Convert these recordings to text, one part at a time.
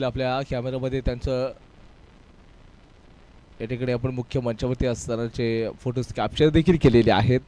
आपल्या कॅमेरामध्ये त्यांचं या ठिकाणी आपण मुख्य मंचावरती असतानाचे फोटोज कॅप्चर देखील केलेले आहेत.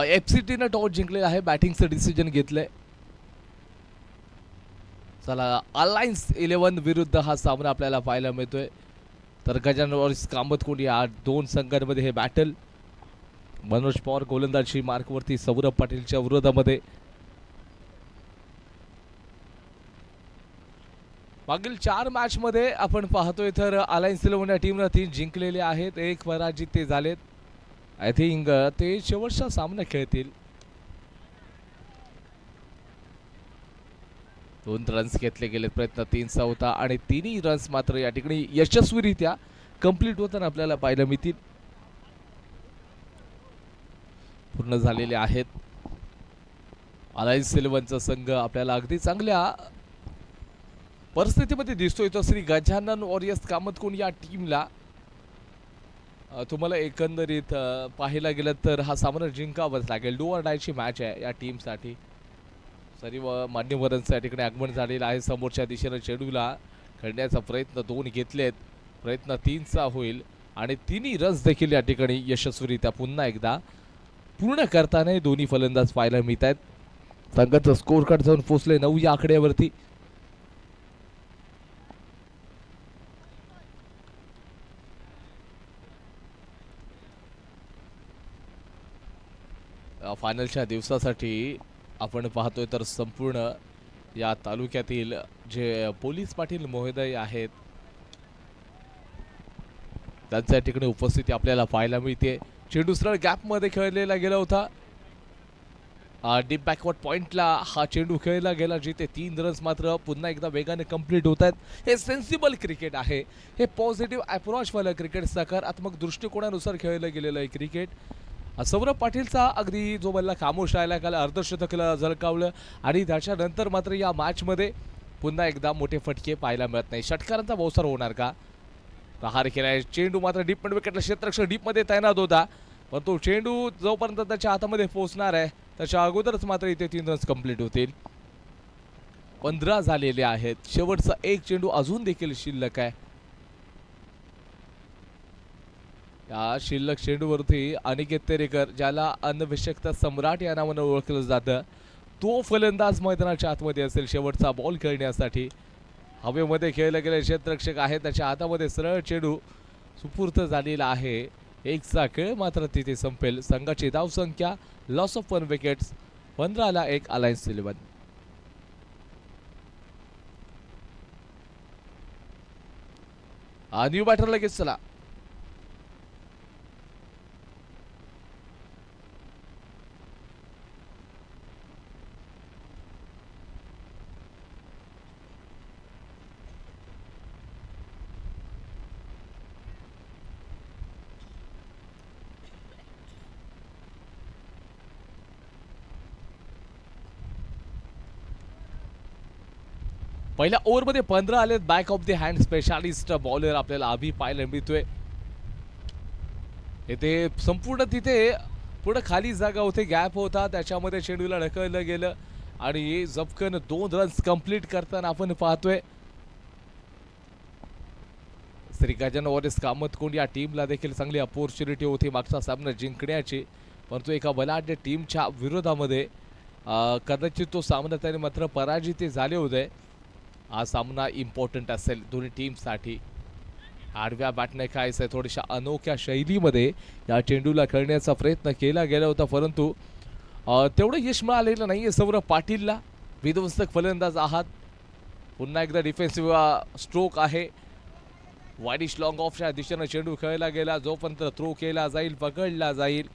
एफसीटीनं टॉस जिंकलेला आहे. बॅटिंगचं डिसिजन घेतलंय. चला, अलायन्स 11 विरुद्ध हा सामना आपल्याला पाहायला मिळतोय. तर गजानन कामतकोंड या दोन संघांमध्ये हे बॅटल. मनोज पवार गोलंदाजी मार्कवरती सौरभ पाटीलच्या विरोधामध्ये. मागील 4 मॅच मध्ये आपण पाहतोय तर अलायन्स 11 या टीमनं 3 जिंकलेले आहेत, 1 पराजित ते झालेत. आय थिंक ते शेवटचा सामना खेळतील. 2 रन्स घेतले गेलेत. प्रयत्न 3चा होता आणि तिन्ही रन्स मात्र या ठिकाणी यशस्वीरित्या कंप्लीट होताना आपल्याला पाहायला मिळतील. पूर्ण झालेले आहेत. अलायन्स 11चा संघ आपल्याला अगदी चांगल्या परिस्थितीमध्ये दिसतोय. तर श्री गजानन वॉरियर्स कामतकोंड या टीमला तुम्हाला एकंदरीत पाहायला गेलं तर हा सामना जिंकावाच लागेल. डू ऑर डायची मॅच आहे या टीमसाठी. सर्व मान्यवरांचं या ठिकाणी आगमन झालेलं आहे. समोरच्या दिशेनं चेंडूला खेळण्याचा प्रयत्न 2 घेतलेत. प्रयत्न 3चा होईल आणि तिन्ही रन्स देखील या ठिकाणी यशस्वीरित्या पुन्हा एकदा पूर्ण करताना दोन्ही फलंदाज पाहायला मिळत आहेत. संघाचं स्कोर कार्ड जाऊन पोहोचले 9 या आकड्यावरती. फायनलच्या दिवसासाठी आपण पाहतोय तर संपूर्ण या तालुक्यातील जे पोलीस पाटील महोदय आहेत त्यांच्या ठिकाणी उपस्थिती आपल्याला पाहायला मिळते. चेंडू सरळ गॅपमध्ये खेळलेला गेला होता. डीप बॅकवर्ड पॉइंटला हा चेंडू खेळला गेला, जिथे 3 रन्स मात्र पुन्हा एकदा वेगाने कंप्लीट होत आहेत. हे सेन्सिबल क्रिकेट आहे. हे पॉझिटिव्ह अप्रोचवालं क्रिकेट, सकारात्मक दृष्टिकोनानुसार खेळलं गेलेलं आहे क्रिकेट. सौरभ पाटीलचा अगदी जो बल्ला खामोश राहिला, काल अर्धशतकला झळकावलं आणि त्याच्यानंतर मात्र या मॅचमध्ये पुन्हा एकदा मोठे फटके पाहायला मिळत नाही. षटकारांचा बहुसार होणार का? प्रहार केलाय. चेंडू मात्र डीप मिड विकेटला क्षेत्ररक्षक डीपमध्ये तैनात होता, पण तो चेंडू जोपर्यंत त्याच्या हातामध्ये पोहोचणार आहे त्याच्या अगोदरच मात्र इथे 3 रन्स कंप्लीट होतील. 15 झालेले आहेत. शेवटचा एक चेंडू अजून देखील शिल्लक आहे. या शिल्लक चेंडूवरती अनिकेत तेरेकर, ज्याला अन्नविषयकता सम्राट या नावानं ओळखलं जातं, तो फलंदाज मैदानाच्या आतमध्ये असेल शेवटचा बॉल खेळण्यासाठी. हवेमध्ये खेळले गेले क्षेत्ररक्षक आहे, त्याच्या हातामध्ये सरळ चेंडू सुपूर्त झालेला आहे. 1चा खेळ मात्र तिथे संपेल. संघाची धावसंख्या लॉस ऑफ 1 विकेट्स 15ला 1 अलायन्स 11. न्यू बॅटर लगेच चला. पहिल्या ओव्हरमध्ये 15 आलेत. Back of the hand specialist bowler आपल्याला अभि पाहायला मिळतोय. इथे संपूर्ण तिथे पुढे खाली जागा होते, गॅप होता, त्याच्यामध्ये चेंडूला ढकललं गेलं आणि झपकन 2 रन्स कंप्लीट करताना आपण पाहतोय. श्री गजानन वॉरियर्स कामतकोंड या टीमला देखील चांगली अपॉर्च्युनिटी होती मागचा सामना जिंकण्याची, परंतु एका बलाढ्य टीमच्या विरोधामध्ये कदाचित तो सामना त्याने मात्र पराजित झाले होते. हा सामना इम्पॉर्टंट असेल दोन्ही टीमसाठी. आडव्या बॅटने खायचंय, थोड्याशा अनोख्या शैलीमध्ये या चेंडूला खेळण्याचा प्रयत्न केला गेला होता, परंतु तेवढं यश मिळालेलं नाहीये सौरभ पाटीलला. विध्वंसक फलंदाज आहात. पुन्हा एकदा डिफेन्सिव्ह स्ट्रोक आहे. वाईडिश लॉंग ऑफच्या दिशेने चेंडू खेळला गेला, जोपर्यंत थ्रो केला जाईल, पकडला जाईल.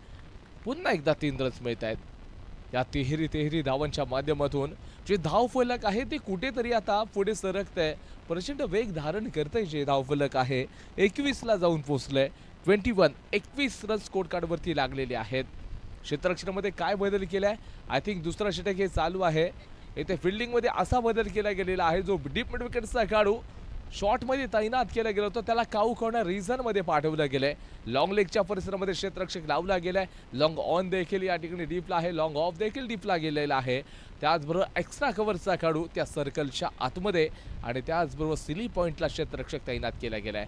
पुन्हा एकदा 3 रन्स मिळत आहेत या तेहरी धावांच्या माध्यमातून. जे धावफलक आहे ते कुठेतरी आता पुढे सरकतंय, प्रचंड वेग धारण करतंय. जे धावफलक आहे 21 ला जाऊन पोहोचलंय. 21 रन स्कोर कार्डवरती लागलेले आहेत. क्षेत्ररक्षणामध्ये काय बदल केलाय? आय थिंक दुसरा षटक हे चालू आहे. इथे फिल्डिंगमध्ये असा बदल केला गेलेला आहे, जो डीप मिड विकेटचा खेळाडू शॉटमध्ये तैनात केला गेला होता त्याला काऊ कॉर्नर रिझनमध्ये पाठवलं गेलंय. लॉंग लेगच्या परिसरामध्ये क्षेत्ररक्षक लावला गेलाय. लॉंग ऑन देखील या ठिकाणी डीपला आहे, लॉंग ऑफ देखील डीपला गेलेला आहे. त्याचबरोबर एक्स्ट्रा कव्हरचा खेळाडू त्या सर्कलच्या आतमध्ये आणि त्याचबरोबर सिली पॉइंटला क्षेत्ररक्षक तैनात केला गेलाय.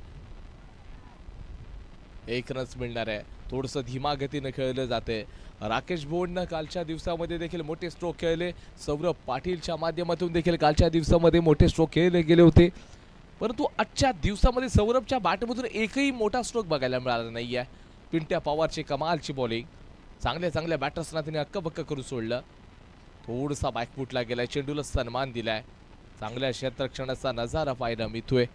1 रन्स मिळणार आहे. थोडंसं धीमा गतीनं खेळलं जाते. राकेश बोर्डनं कालच्या दिवसामध्ये देखील मोठे स्ट्रोक खेळले. सौरभ पाटीलच्या माध्यमातून देखील कालच्या दिवसामध्ये मोठे स्ट्रोक खेळले गेले होते, परंतु आजच्या दिवसामध्ये सौरभच्या बॅटमधून एकही मोठा स्ट्रोक बघायला मिळाला नाहीये. पिंट्या पवारची कमालची बॉलिंग, चांगल्या बॅटर्सना त्याने अक्कबक्क करून सोडलं. थोडासा बॅकफुटला गेलाय, चेंडूला सन्मान दिलाय. चांगल्या क्षेत्ररक्षणाचा नजारा पाहायला मिळतोय.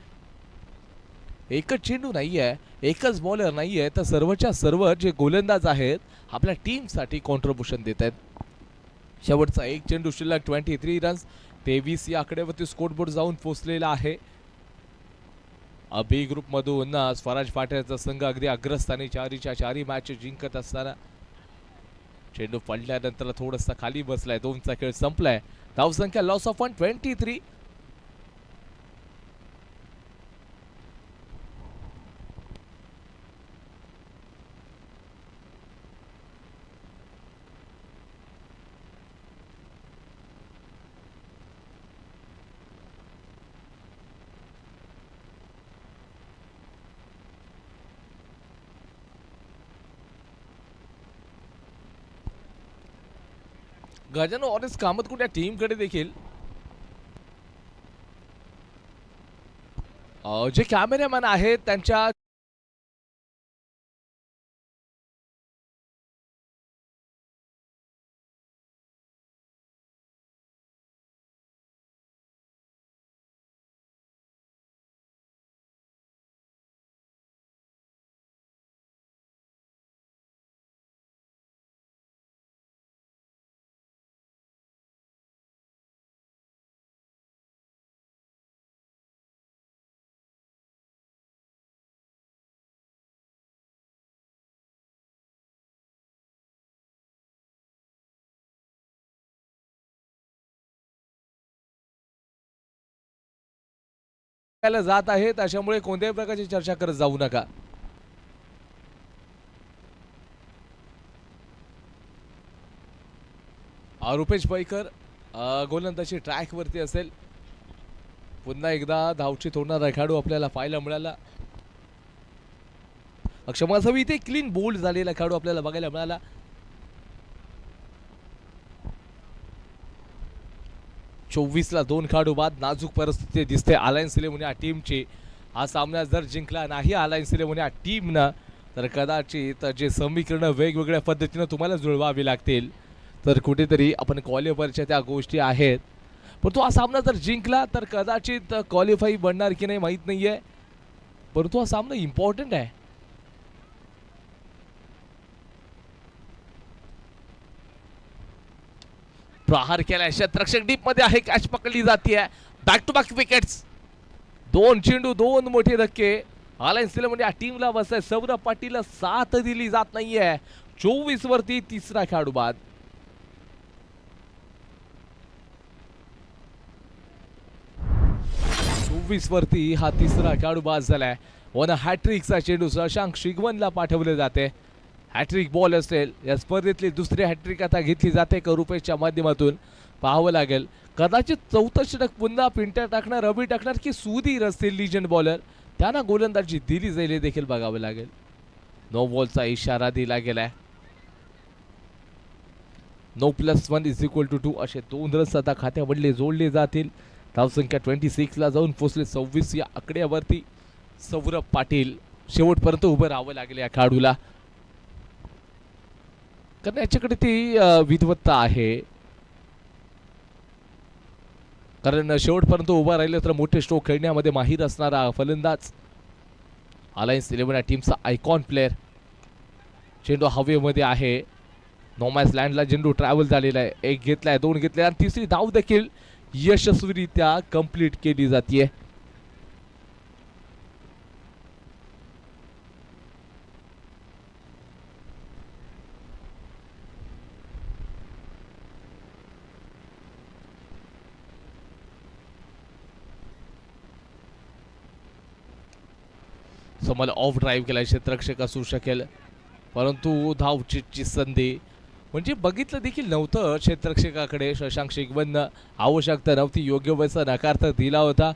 एकच चेंडू नाहीये, एकच बॉलर नाहीये, तर सर्वच्या सर्व जे गोलंदाज आहेत आपल्या टीमसाठी कॉन्ट्रीब्युशन देत आहेत. शेवटचा एक चेंडू शिल्लक. 23 रन्स, 23 या आकड्यावरती स्कोरबोर्ड जाऊन पोहोचलेला आहे. बी ग्रुपमधून स्वराज पाटीलचा संघ अगदी अग्रस्थानी 4च्या 4 मॅच जिंकत असताना चेंडू पडल्यानंतर थोडासा खाली बसलाय. 2चा खेळ संपलाय. धावसंख्या लॉस ऑफ 123. गजानन ऑरेंज कामतकुंड या टीमकडे देखील जे कॅमेरामॅन आहेत त्यांच्या जात आहे, त्याच्यामुळे कोणत्याही प्रकारची चर्चा करत जाऊ नका. रुपेश पैकर गोलंदाजी ट्रॅक वरती असेल. पुन्हा एकदा धावची तोडणारा खेळाडू आपल्याला पाहायला मिळाला. क्षमा असावी, इथे क्लीन बोल्ड झालेला खेळाडू आपल्याला बघायला मिळाला. 24 ला 2 खेळाडू बाद. नाजूक परिस्थिती दिसते अलायन्स इलेव्हन या टीमची. हा सामना जर जिंकला नाही अलायन्स इलेव्हन या टीमनं तर कदाचित जे समीकरण वेगवेगळ्या पद्धतीने तुम्हाला जुळवावी लागतील. तर कुठेतरी आपण क्वालिफायरच्या त्या गोष्टी आहेत, परंतु हा सामना जर जिंकला तर कदाचित क्वालिफाय बनणार की नाही माहीत नाहीये, परंतु हा सामना इम्पॉर्टंट आहे. प्रहार केलाय, क्षेत्ररक्षक डीप मध्ये आहे, कॅच पकडली जाते. Back to back wickets. 2 चेंडू 2 मोठे धक्के अलायन्स इलेव्हन या टीमला बसलाय. सौरभ पाटीलला साथ दिली जात नाहीये. 24 वरती 3रा खेळाडू बाद. वरती हा 3रा खेळाडू बाद झालाय. वन हॅट्रिकचा चेंडू शशांक शिगवणला पाठवले जाते. हॅट्रिक बॉल असेल, या स्पर्धेतली दुसरी हॅट्रिक आता घेतली जाते का रुपेशच्या माध्यमातून पाहावं लागेल. कदाचित 4थं षटक पुन्हा पिंट्या टाकणार, रवी टाकणार की सुधीर असतील लिजंड बॉलर, त्यांना गोलंदाजी दिली जाईल हे देखील बघावं लागेल. नो बॉलचा इशारा दिला गेलाय. नो +1 = 2 असे 2 रन्स आता खात्यावरले जोडले जातील. धावसंख्या 26 ला जाऊन पोहोचले. 26 या आकड्यावरती सौरभ पाटील शेवटपर्यंत उभं राहावं लागेल या खेळाडूला, कारण याच्याकडे ती विद्वत्ता आहे. कारण शेवटपर्यंत उभा राहिलं तर मोठे स्ट्रोक खेळण्यामध्ये माहीर असणारा फलंदाज, अलायन्स 11 या टीमचा आयकॉन प्लेअर. चेंडू हवेमध्ये आहे, नॉमॅस लँडला चेंडू ट्रॅव्हल झालेला आहे. एक घेतलाय, दोन घेतले आणि तिसरी धाव देखील यशस्वीरित्या कंप्लीट केली जाते. समोर ऑफ ड्राईव्ह केला, क्षेत्ररक्षक असू शकेल, परंतु धावचीची संधी म्हणजे बघितलं देखील नव्हतं क्षेत्ररक्षकाकडे. शशांक शिगवण आवश्यकता नव्हती, योग्य वेळेचा नकार तर दिला होता.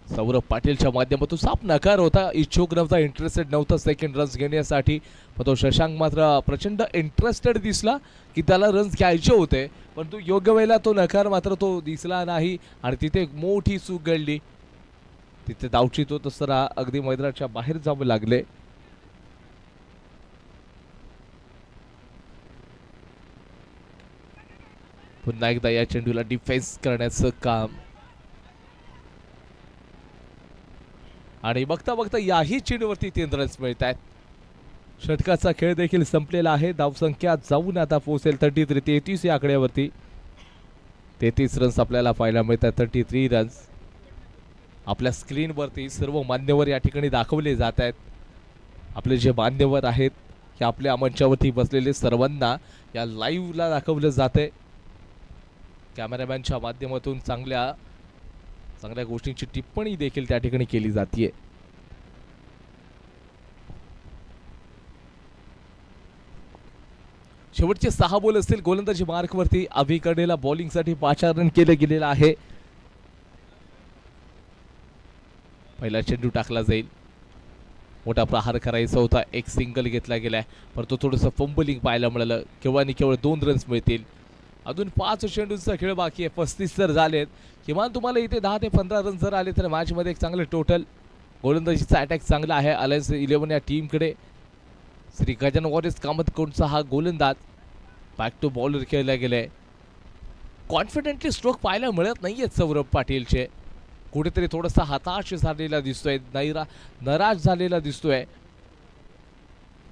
सौरभ पाटीलच्या माध्यमातून साफ नकार होता, इच्छुक नव्हता, इंटरेस्टेड नव्हता सेकंड रन्स घेण्यासाठी. पण तो शशांक मात्र प्रचंड इंटरेस्टेड दिसला की त्याला रन्स घ्यायचे होते, परंतु योग्य वेळेला तो नकार मात्र तो दिसला नाही आणि तिथे एक मोठी चूक घडली. तिथे धावचीत होत असताना अगदी मैदानाच्या बाहेर जावं लागले. पुन्हा एकदा या चेंडूला डिफेन्स करण्याचं काम आणि बघता बघता याही चेंडूवरती 3 रन्स मिळत आहेत. षटकाचा खेळ देखील संपलेला आहे. धावसंख्या जाऊन आता पोहोचेल 33 या आकड्यावरती. 33 रन्स आपल्याला पाहायला मिळतात. 33 रन्स आपल्या स्क्रीनवरती सर्व मान्यवर या ठिकाणी दाखवले जात आहेत. आपले जे मान्यवर आहेत हे आपल्या मंचावरती बसलेले सर्वांना या लाईव्हला दाखवलं जाते. कॅमेरामॅनच्या माध्यमातून चांगल्या गोष्टींची टिप्पणी देखील त्या ठिकाणी केली जाते. शेवटचे 6 बॉल असतील गोलंदाजी मार्कवरती. अभिकर्णीला बॉलिंगसाठी 5 रन केले गेलेला आहे. पहिला चेंडू टाकला जाईल, मोठा प्रहार करायचा होता, एक सिंगल घेतला गेलाय, परंतु थोडंसं फंबलिंग पाहायला मिळालं. केवळ आणि केवळ 2 रन्स मिळतील. अजून 5 चेंडूंचा खेळ बाकी आहे. 35 जर झालेत, किमान तुम्हाला इथे 10 ते 15 रन जर आले तर मॅचमध्ये एक चांगले टोटल. गोलंदाजीचा अटॅक चांगला आहे अलायन्स 11 या टीमकडे. श्री गजानन वॉरिस कामतकोणचा हा गोलंदाज बॅक टू बॉलर खेळला गेलाय. कॉन्फिडेंटली स्ट्रोक पाहायला मिळत नाहीये सौरभ पाटीलचे. कुठेतरी थोडासा हताश झालेला दिसतोय, नाराज झालेला दिसतोय.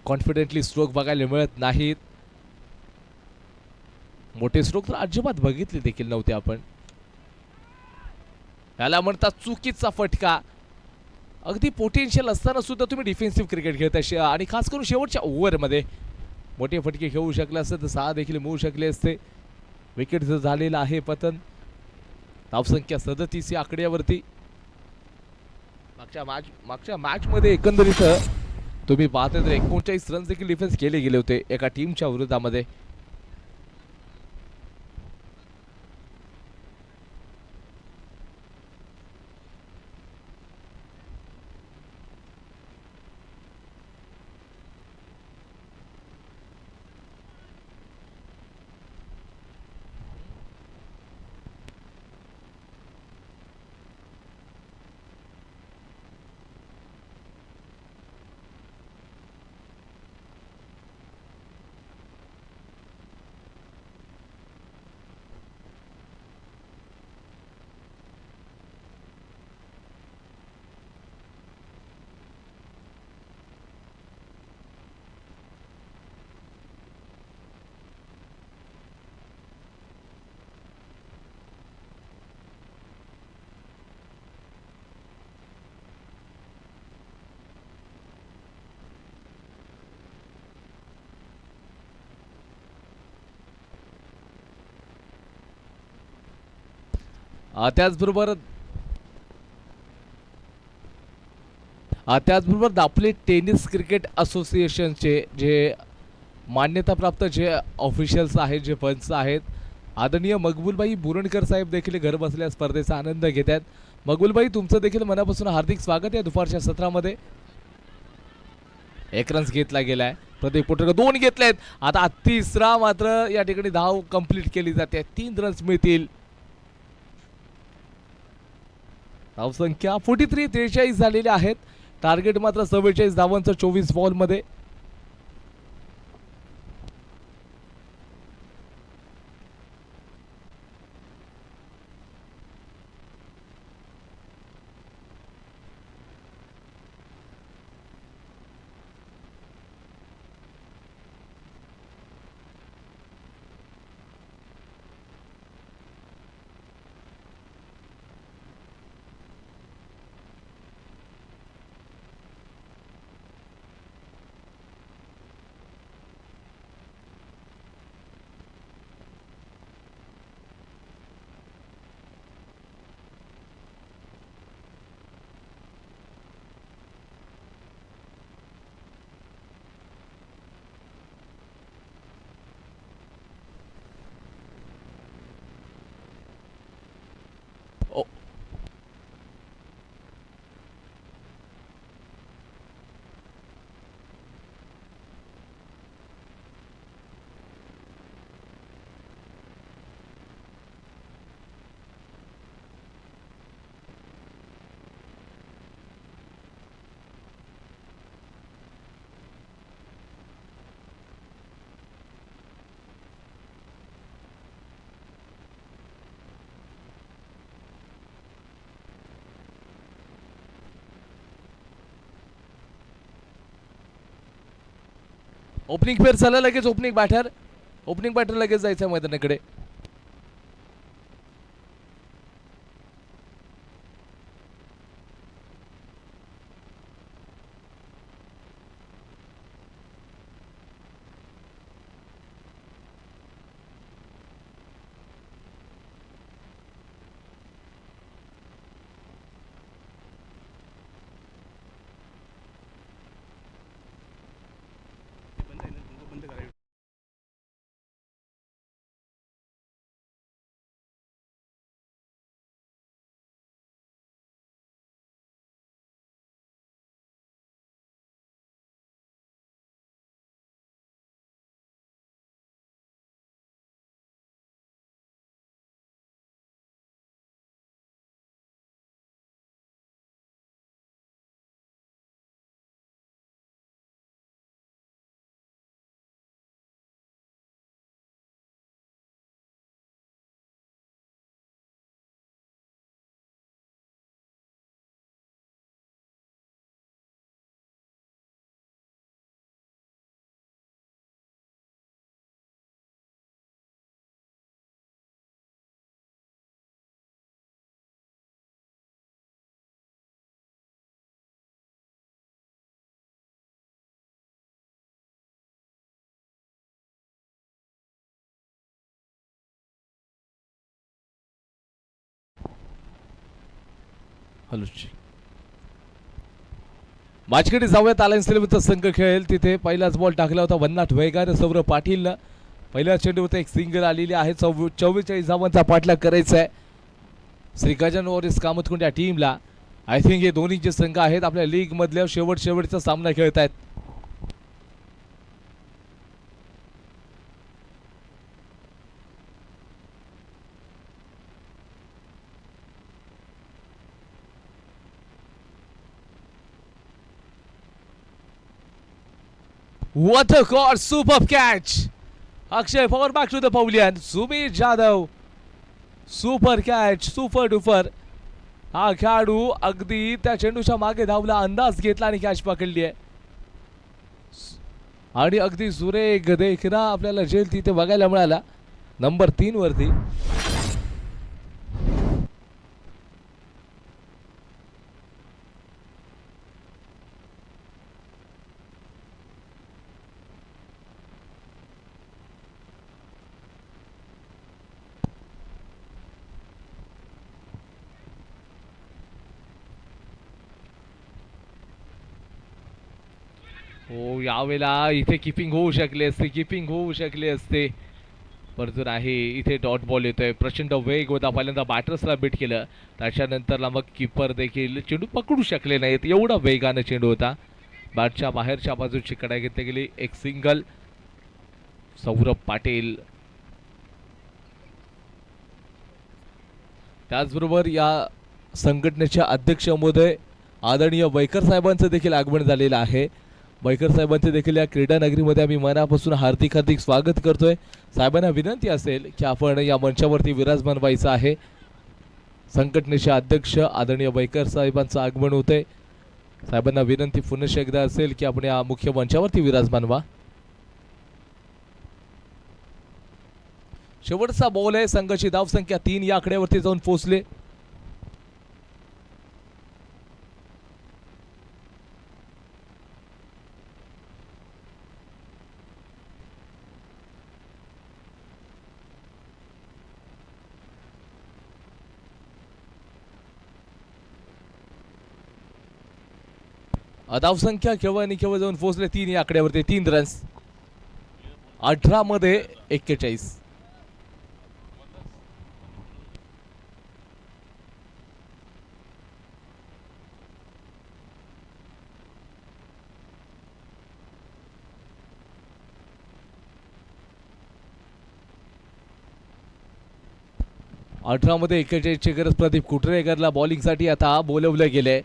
कॉन्फिडेंटली स्ट्रोक बघायला मिळत नाहीत. मोठे स्ट्रोक तर अजिबात बघितले देखील नव्हते आपण. याला म्हणतात चुकीचा फटका. अगदी पोटेन्शियल असताना सुद्धा तुम्ही डिफेन्सिव्ह क्रिकेट खेळताय आणि खास करून शेवटच्या ओव्हरमध्ये मोठे फटके खेळू शकले असते तर 6 देखील मिळू शकले असते. विकेट जर झालेला आहे पतन. धावसंख्या 37 या आकड्यावरती. मागच्या मॅच मध्ये एकंदरीत तुम्ही पाहता तर 39 रन्स देखील डिफेन्स केले गेले होते एका टीमच्या विरोधामध्ये. त्याचबरोबर आपले टेनिस क्रिकेट असोसिएशनचे जे मान्यताप्राप्त जे ऑफिशियल्स आहेत, जे पंच आहेत, आदरणीय मकबूलभाई बुरणकर साहेब देखील घर बसल्या स्पर्धेचा आनंद घेत आहेत. मकबूलभाई, तुमचं देखील मनापासून हार्दिक स्वागत आहे दुपारच्या सत्रामध्ये. 1 रन्स घेतला गेलाय. प्रदीप पोटकर 2 घेतलेत. आता तिसरा मात्र या ठिकाणी धाव कंप्लीट केली जाते. 3 रन्स मिळतील. धावसंख्या 43 झालेल्या आहेत. टार्गेट मात्र 44 धावांचं 24 बॉलमध्ये. ओपनिंग पेअर झालं लगेच. ओपनिंग बॅटर लगेच जायचं मैदानाकडे. हॅलो माझ्याकडे जाऊयात. अलायन्स इलेव्हनचा संघ खेळेल तिथे. पहिलाच बॉल टाकला होता भन्नाट वेगाने सौरभ पाटीलनं. पहिल्या चेंडूवर एक सिंगल आलेली आहे. 44 धावांचा पाठलाग करायचा आहे श्रीगजानन वॉरियर्स कामतकुंड या टीमला. आय थिंक हे दोन्ही जे संघ आहेत आपल्या लीग मधल्या शेवटचा सामना खेळत आहेत. What a call! Superb catch! Akshay Power back to the pavilion. Sumit Jadhav. Super catch, super duper. हा खेळाडू अगदी त्या चेंडूच्या मागे धावला, अंदाज घेतला आणि कॅच पकडली आहे. आणि अगदी सुरेख देखना आपल्याला झेल तिथे बघायला मिळाला नंबर 3 वरती. हो यावेळेला इथे किपिंग होऊ शकली असते परंतु नाही. इथे डॉट बॉल येतोय. प्रचंड वेग होता. पहिल्यांदा बॅटर्सला बीट केलं, त्याच्यानंतरला मग किपर देखील चेंडू पकडू शकले नाहीत. एवढा वेगाने चेंडू होता. बॅटच्या बाहेरच्या बाजूची कडा घेतली गेली. एक सिंगल सौरभ पाटील. त्याचबरोबर या संघटनेच्या अध्यक्ष महोदय आदरणीय वैकर साहेबांचं देखील आगमन झालेलं आहे. वैकर साहेबांचे देखील या क्रीडा नगरीमध्ये आम्ही मनापासून हार्दिक हार्दिक स्वागत करतोय. साहेबांना विनंती असेल की आपण या मंचावरती विराजमान व्हायचं आहे. संघटनेचे अध्यक्ष आदरणीय वैकर साहेबांचं आगमन होते. साहेबांना विनंती पुन्हा एकदा असेल की आपण या मुख्य मंचावरती विराजमान व्हा. शेवटचा बॉल आहे. संघाची धावसंख्या 3 या आकड्यावरती जाऊन पोहोचले. धावसंख्या केवळ आणि केवळ जाऊन पोहोचले 3 या आकड्यावरती. 3 रन्स 18 मध्ये 41. मध्ये 41 ची गरज प्रदीप कुटरेकरला बॉलिंगसाठी आता बोलवलं गेले.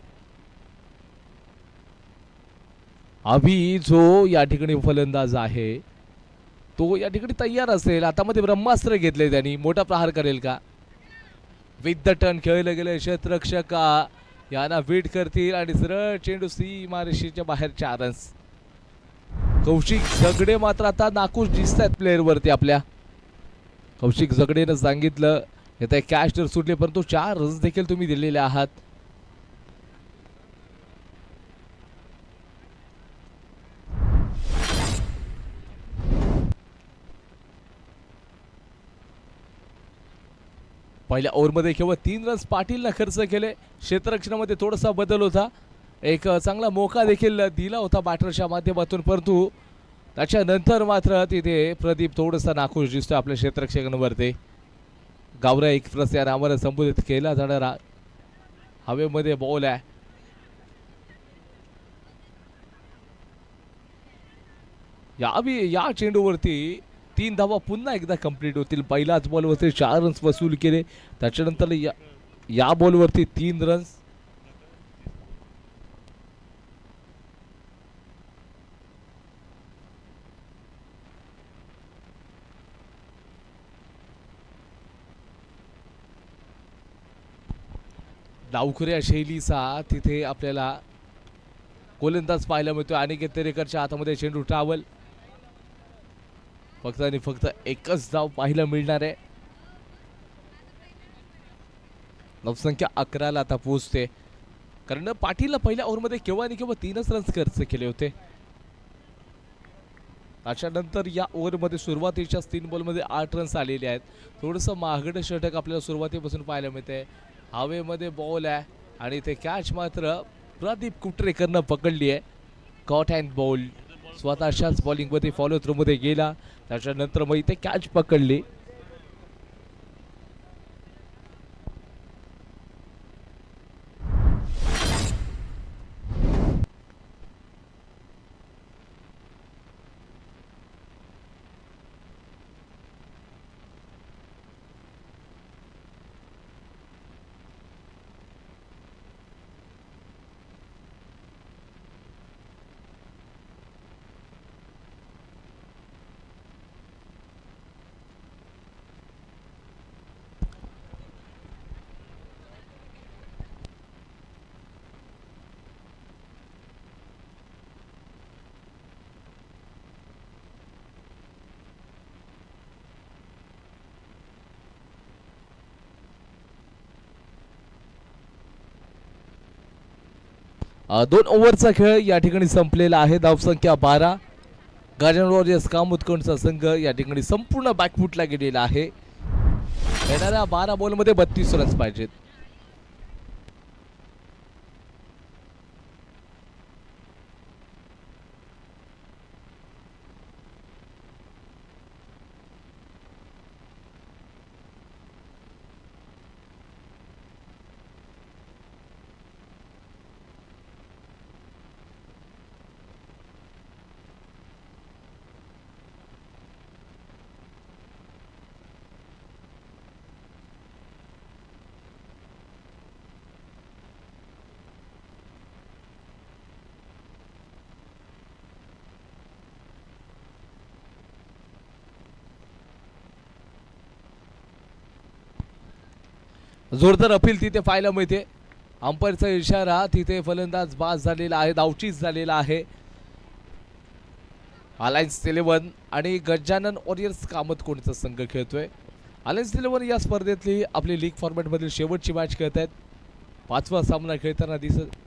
अभि जो या ठिकाणी फलंदाज आहे तो या ठिकाणी तयार असेल. आता मध्ये ब्रह्मास्त्र घेतले त्यांनी. मोठा प्रहार करेल का? विथ द टर्न खेळले गेले. क्षेत्ररक्षक यांना बीट करतील आणि सरळ चेंडू सीमारेषेच्या बाहेर 4 रन्स. कौशिक झगडे मात्र आता नाखुश दिसत आहेत प्लेअर वरती आपल्या. कौशिक झगडेनं सांगितलं येथे कॅच तर सुटले परंतु 4 रन्स देखील तुम्ही दिलेले आहात. पहिल्या ओव्हरमध्ये केवळ 3 रन्स पाटीलनं खर्च केले. क्षेत्ररक्षणामध्ये थोडासा बदल होता. एक चांगला मोका देखील दिला होता बॅटरच्या माध्यमातून परंतु त्याच्यानंतर मात्र तिथे प्रदीप थोडासा नाखुश दिसतो आपल्या क्षेत्ररक्षकांवरती. गावरा एक्सप्रेस या नावाने संबोधित केला जाणारा हवेमध्ये बॉल आहे. या चेंडूवरती 3 धावा पुन्हा एकदा कंप्लीट होतील. पहिल्याच बॉलवरती 4 रन्स वसूल केले. त्याच्यानंतर या बॉलवरती 3 रन्स. डावखुऱ्या शैलीचा तिथे आपल्याला गोलंदाज पाहायला मिळतो. अनिकेत तेरेकरच्या हातामध्ये चेंडू ट्रॅव्हल. फक्त आणि फक्त एकच धाव पाहायला मिळणार आहे. धावसंख्या 11 आता पोहोचते कारण पाटीलला पहिल्या ओव्हरमध्ये केव्हा आणि केव्हा 3च रन्स खर्च केले होते. त्याच्यानंतर या ओव्हरमध्ये सुरुवातीच्या 3 बॉलमध्ये 8 रन्स आलेले आहेत. थोडंसं महागडं षटक आपल्याला सुरुवातीपासून पाहायला मिळते. हवेमध्ये बॉल आहे आणि ते कॅच मात्र प्रदीप कुटरेकरनं पकडली आहे. Caught and ball. स्वतःच्याच बॉलिंगमध्ये फॉलो थ्रूमध्ये गेला. त्याच्यानंतर मग इथे कॅच पकडली. दोन ओव्हरचा खेळ या ठिकाणी संपलेला आहे. धावसंख्या 12. गार्डन वॉरियर्स कामुतकोंडचा संघ या ठिकाणी संपूर्ण बॅकफुटला गेलेला आहे. येणाऱ्या 12 बॉलमध्ये 32 रन्स पाहिजेत. जोरदार अपील तिथे पाहायला मिळते. अंपायरचा इशारा, तिथे फलंदाज बाद झालेला आहे, धावचीज झालेला आहे. अलायन्स 11 आणि गजानन वॉरियर्स कामतकोणचा संघ खेळतोय. अलायन्स 11 या स्पर्धेतली आपली लीग फॉर्मॅटमधील शेवटची मॅच खेळत आहेत. 5वा सामना खेळताना दिसत.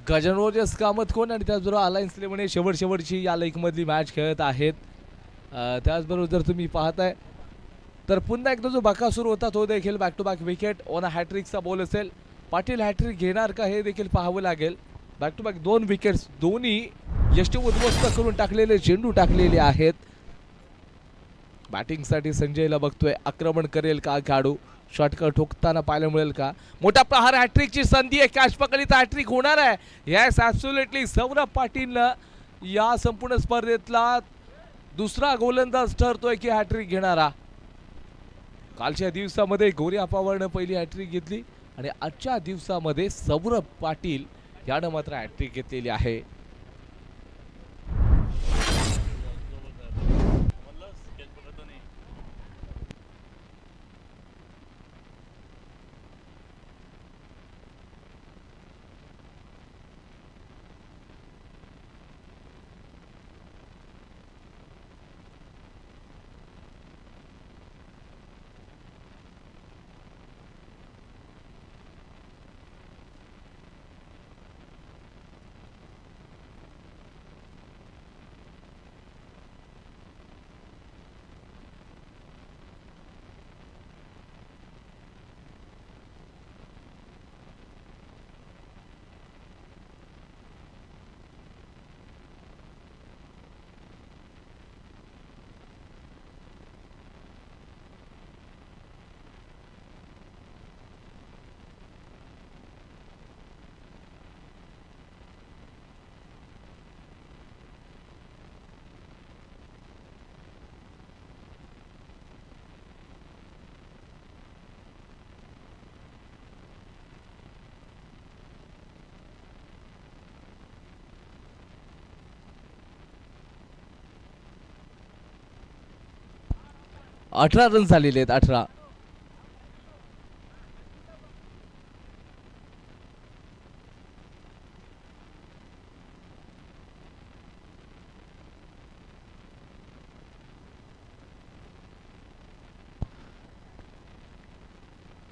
गजानन वॉरियर्स कामतकोण आणि त्याचबरोबर अलायन्स 11 शेवटची या लीगमधली मॅच खेळत आहेत. त्याचबरोबर जर तुम्ही पाहताय तर पुन्हा एकदा जो बकासूर होता तो देखील back to back wicket on a हॅट्रिकचा बॉल असेल. पाटील हॅट्रिक घेणार का हे देखील पाहावं लागेल. बॅक टू बॅक 2 विकेट्स, दोन्ही यष्टी उद्ध्वस्त करून टाकलेले चेंडू टाकलेले आहेत. बॅटिंगसाठी संजयला बघतोय, आक्रमण करेल का खेळाडू, शॉटकट ठोकताना पाहायला मिळेल का. मोठा प्रहार, हॅट्रिकची संधी आहे, कॅच पकडीत हॅट्रिक होणार आहे. येस ॲब्सोल्युटली सौरभ पाटीलनं या संपूर्ण स्पर्धेतला दुसरा गोलंदाज ठरतोय की हॅट्रिक घेणारा. कालच्या दिवसामध्ये गोऱ्या पवारनं पहिली हॅट्रिक घेतली आणि आजच्या दिवसामध्ये सौरभ पाटील यानं मात्र हॅट्रिक घेतलेली आहे. अठरा रन झालेले आहेत. 18.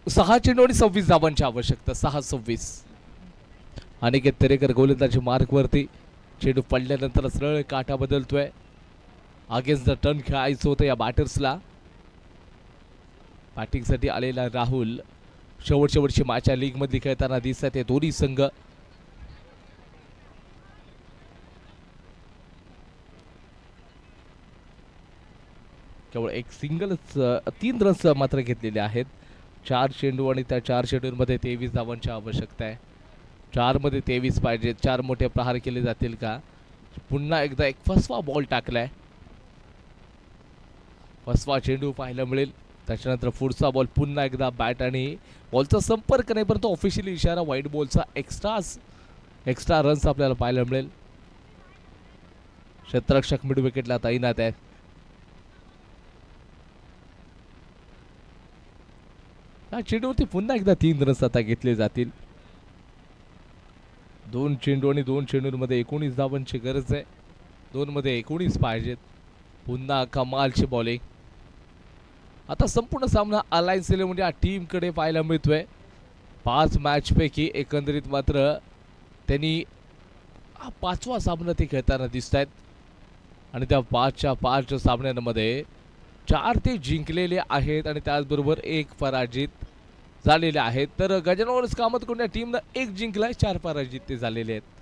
सहा चेंडू आणि 26 धावांची आवश्यकता. 6-26. अनिकेत तेरेकर गोलंदाजी मार्कवरती. चेंडू पडल्यानंतर सरळ काटा बदलतोय. अगेन्स्ट द टर्न खेळायचं होतं या बॅटर्सला. बॅटिंगसाठी आलेला राहुल शेवटची मॅच लीग मध्ये खेळताना दिसत आहे. दोन्ही संघ केवळ एक सिंगलच 3 रन्स मात्र घेतलेले आहेत. 4 चेंडू आणि त्या 4 चेंडूंमध्ये 23 धावांची आवश्यकता आहे. 4 मध्ये 23 पाहिजे. 4 मोठे प्रहार केले जातील का. पुन्हा एकदा एक फसवा बॉल टाकलाय. फसवा चेंडू पाहायला मिळेल. त्याच्यानंतर पुढचा बॉल पुन्हा एकदा बॅट आणि बॉलचा संपर्क नाही, परंतु ऑफिशियली इशारा वाईट बॉलचा. एक्स्ट्रा रन्स आपल्याला पाहायला मिळेल. क्षेत्ररक्षक मिड विकेटला तैनात आहे. या चेंडूवरती पुन्हा एकदा 3 रन्स आता घेतले जातील. 2 चेंडू आणि 2 चेंडूंमध्ये 19 धावांची गरज आहे. 2 मध्ये 19 पाहिजेत. पुन्हा कमालची बॉलिंग. आता संपूर्ण सामना अलायन्स 11 या टीमकडे पाहायला मिळतोय. 5 मॅचपैकी एकंदरीत मात्र त्यांनी 5वा सामना ते खेळताना दिसत आहेत आणि त्या 5च्या 5 सामन्यांमध्ये 4 ते जिंकलेले आहेत आणि त्याचबरोबर 1 पराजित झालेले आहेत. तर गजानन वॉरियर्स कामतकोण या टीमनं 1 जिंकलाय, 4 पराजित ते झालेले आहेत.